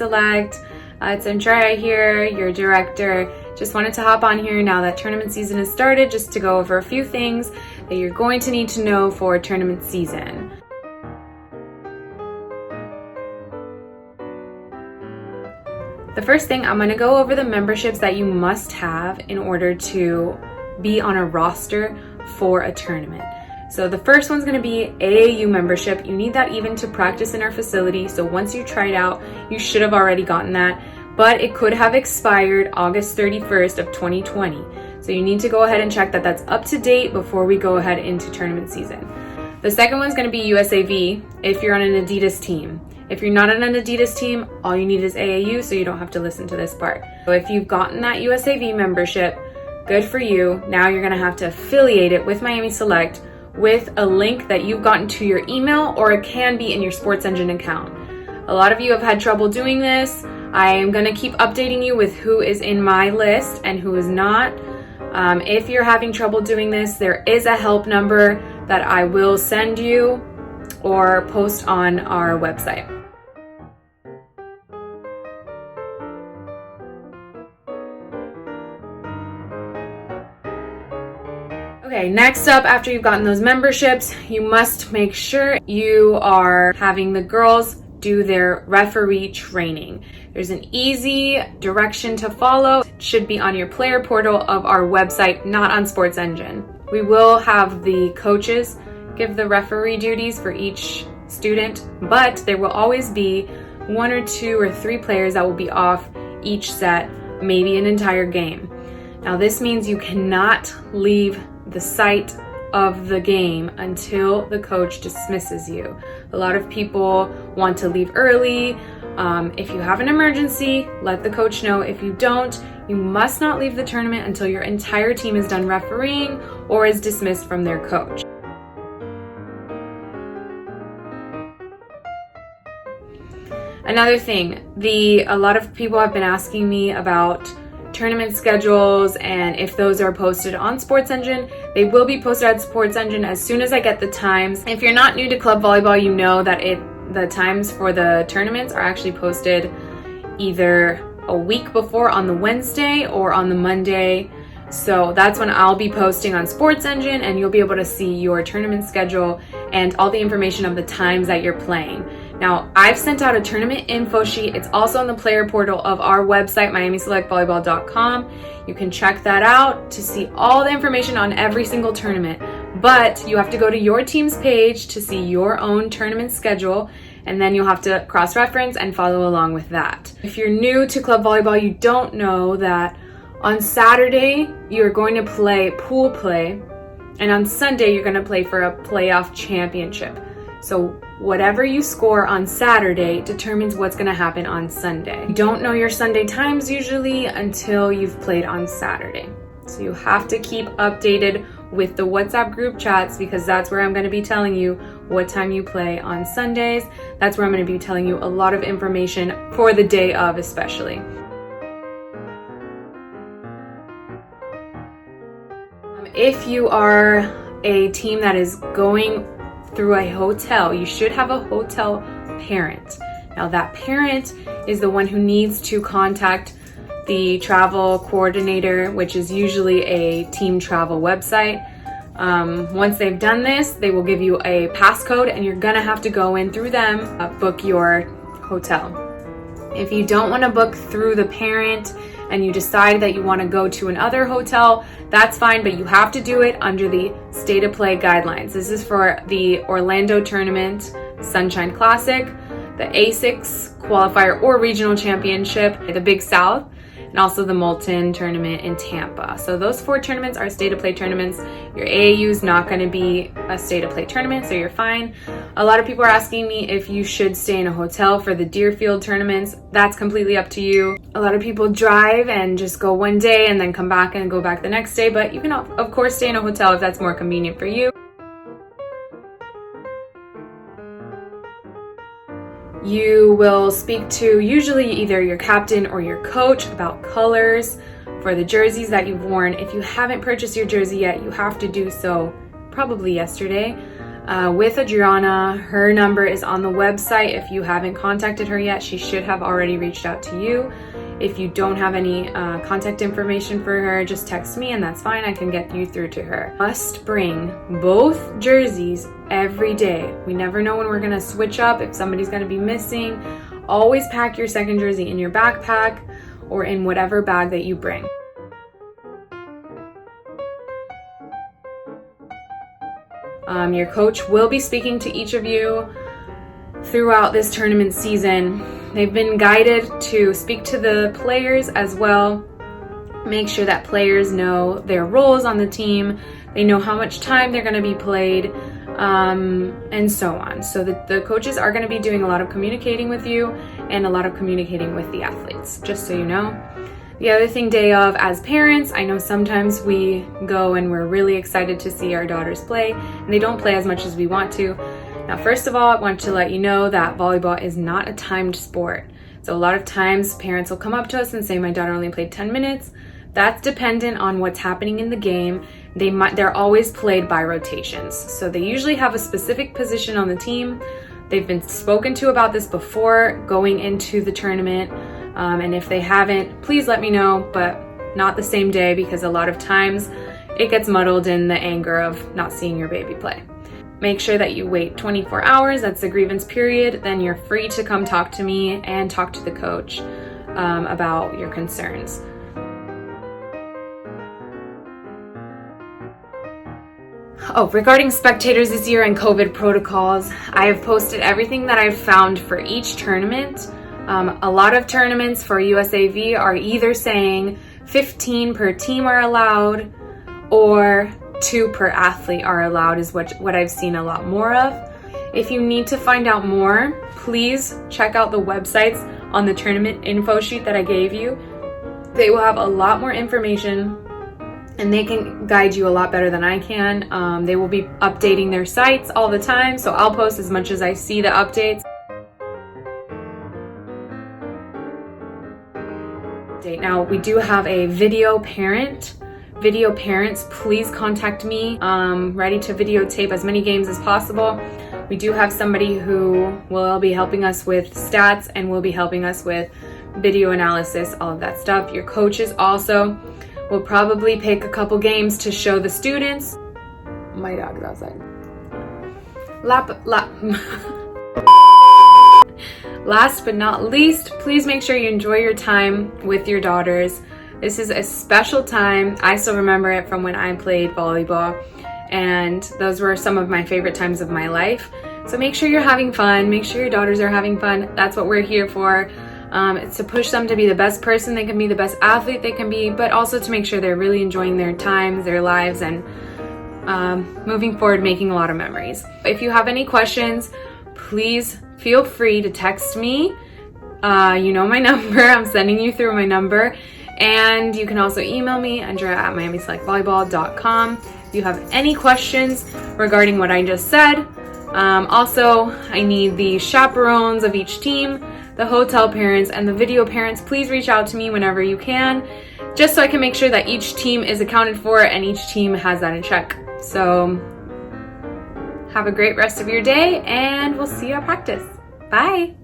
Select. It's Andrea here, your director. Just wanted to hop on here now that tournament season has started just to go over a few things that you're going to need to know for tournament season. The first thing, I'm going to go over the memberships that you must have in order to be on a roster for a tournament. So the first one's going to be AAU membership. You need that even to practice in our facility. So once you try it out, you should have already gotten that, but it could have expired August 31st of 2020. So you need to go ahead and check that that's up to date before we go ahead into tournament season. The second one's going to be USAV if you're on an Adidas team. If you're not on an Adidas team, all you need is AAU, so you don't have to listen to this part. So if you've gotten that USAV membership, good for you. Now you're gonna have to affiliate it with Miami Select with a link that you've gotten to your email, or it can be in your Sports Engine account. A lot of you have had trouble doing this. I am gonna keep updating you with who is in my list and who is not. If you're having trouble doing this, there is a help number that I will send you or post on our website. Okay, next up, after you've gotten those memberships, you must make sure you are having the girls do their referee training. There's an easy direction to follow. It should be on your player portal of our website, not on Sports Engine. We will have the coaches give the referee duties for each student, but there will always be 1 or 2 or 3 players that will be off each set, maybe an entire game. Now this means you cannot leave the site of the game until the coach dismisses you. A lot of people want to leave early. If you have an emergency, let the coach know. If you don't, you must not leave the tournament until your entire team is done refereeing or is dismissed from their coach. Another thing, a lot of people have been asking me about tournament schedules and if those are posted on Sports Engine. They will be posted on Sports Engine as soon as I get the times. If you're not new to club volleyball, you know that the times for the tournaments are actually posted either a week before on the Wednesday or on the Monday. So that's when I'll be posting on Sports Engine, and you'll be able to see your tournament schedule and all the information of the times that you're playing. Now, I've sent out a tournament info sheet. It's also on the player portal of our website, miamiselectvolleyball.com. You can check that out to see all the information on every single tournament. But you have to go to your team's page to see your own tournament schedule, and then you'll have to cross-reference and follow along with that. If you're new to club volleyball, you don't know that on Saturday, you're going to play pool play, and on Sunday, you're going to play for a playoff championship. So whatever you score on Saturday determines what's going to happen on Sunday. You don't know your Sunday times usually until you've played on Saturday. So you have to keep updated with the WhatsApp group chats, because that's where I'm going to be telling you what time you play on Sundays. That's where I'm going to be telling you a lot of information for the day of especially. If you are a team that is going through a hotel, you should have a hotel parent. Now that parent is the one who needs to contact the travel coordinator, which is usually a team travel website. Once they've done this, they will give you a passcode, and you're gonna have to go in through them, book your hotel. If you don't want to book through the parent and you decide that you want to go to another hotel, that's fine, but you have to do it under the State of Play guidelines. This is for the Orlando Tournament, Sunshine Classic, the A6 qualifier or regional championship, the Big South, and also the Moulton Tournament in Tampa. So those 4 tournaments are State of Play tournaments. Your AAU is not going to be a State of Play tournament, so you're fine. A lot of people are asking me if you should stay in a hotel for the Deerfield tournaments. That's completely up to you. A lot of people drive and just go one day and then come back and go back the next day, but you can of course stay in a hotel if that's more convenient for you. You will speak to usually either your captain or your coach about colors for the jerseys that you've worn. If you haven't purchased your jersey yet, you have to do so probably yesterday. with Adriana. Her number is on the website. If you haven't contacted her yet, she should have already reached out to you. If you don't have any contact information for her, just text me and that's fine. I can get you through to her. Must bring both jerseys every day. We never know when we're gonna switch up, if somebody's gonna be missing. Always pack your second jersey in your backpack or in whatever bag that you bring. Your coach will be speaking to each of you throughout this tournament season. They've been guided to speak to the players as well. Make sure that players know their roles on the team. They know how much time they're going to be played, and so on. So the coaches are going to be doing a lot of communicating with you and a lot of communicating with the athletes, just so you know. The other thing, day of, as parents, I know sometimes we go and we're really excited to see our daughters play, and they don't play as much as we want to. Now, first of all, I want to let you know that volleyball is not a timed sport. So a lot of times parents will come up to us and say, my daughter only played 10 minutes. That's dependent on what's happening in the game. They're always played by rotations. So they usually have a specific position on the team. They've been spoken to about this before going into the tournament. And if they haven't, please let me know, but not the same day, because a lot of times it gets muddled in the anger of not seeing your baby play. Make sure that you wait 24 hours, that's the grievance period, then you're free to come talk to me and talk to the coach about your concerns. Oh, regarding spectators this year and COVID protocols, I have posted everything that I've found for each tournament. A lot of tournaments for USAV are either saying 15 per team are allowed or 2 per athlete are allowed, is what I've seen a lot more of. If you need to find out more, please check out the websites on the tournament info sheet that I gave you. They will have a lot more information and they can guide you a lot better than I can. They will be updating their sites all the time, so I'll post as much as I see the updates. Now, we do have a video parent. Video parents, please contact me. Ready to videotape as many games as possible. We do have somebody who will be helping us with stats and will be helping us with video analysis, all of that stuff. Your coaches also will probably pick a couple games to show the students. My dog is outside. Last but not least, please make sure you enjoy your time with your daughters. This is a special time. I still remember it from when I played volleyball, and those were some of my favorite times of my life. So make sure you're having fun. Make sure your daughters are having fun. That's what we're here for. It's to push them to be the best person they can be, the best athlete they can be, but also to make sure they're really enjoying their times, their lives, and moving forward, making a lot of memories. If you have any questions, please feel free to text me. You know my number. I'm sending you through my number. And you can also email me, andrea@miamiselectvolleyball.com, if you have any questions regarding what I just said. Also, I need the chaperones of each team, the hotel parents, and the video parents. Please reach out to me whenever you can, just so I can make sure that each team is accounted for and each team has that in check. So have a great rest of your day, and we'll see you at practice. Bye.